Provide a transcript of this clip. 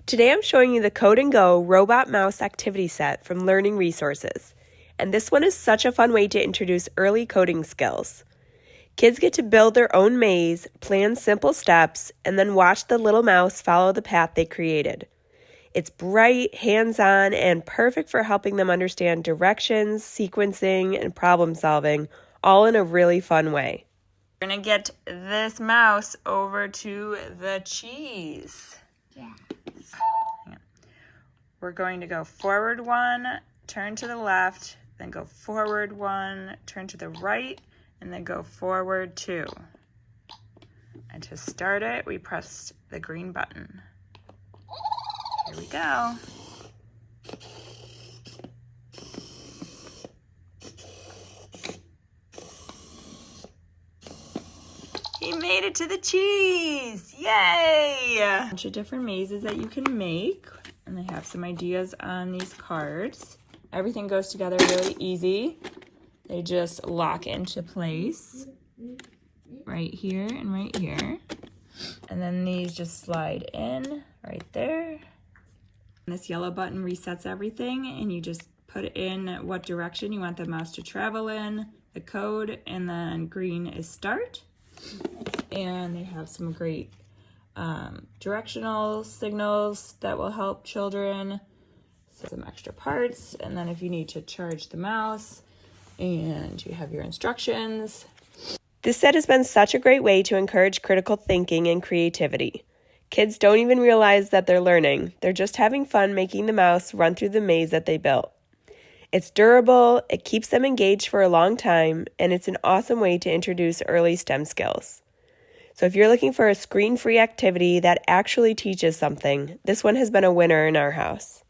Today I'm showing you the Code and Go Robot Mouse activity set from Learning Resources. And this one is such a fun way to introduce early coding skills. Kids get to build their own maze, plan simple steps, and then watch the little mouse follow the path they created. It's bright, hands-on, and perfect for helping them understand directions, sequencing, and problem solving, all in a really fun way. We're going to get this mouse over to the cheese. Yeah. We're going to go forward 1, turn to the left, then go forward 1, turn to the right, and then go forward 2. And to start it, we press the green button. Here we go. He made it to the cheese! Yay! A bunch of different mazes that you can make. And they have some ideas on these cards. Everything goes together really easy. They just lock into place right here and right here. And then these just slide in right there. And this yellow button resets everything, and you just put in what direction you want the mouse to travel in, the code, and then green is start. And they have some great directional signals that will help children. Some extra parts, and then if you need to charge the mouse, and you have your instructions. This set has been such a great way to encourage critical thinking and creativity. Kids don't even realize that they're learning. They're just having fun making the mouse run through the maze that they built. It's durable, it keeps them engaged for a long time, and it's an awesome way to introduce early STEM skills. So if you're looking for a screen-free activity that actually teaches something, this one has been a winner in our house.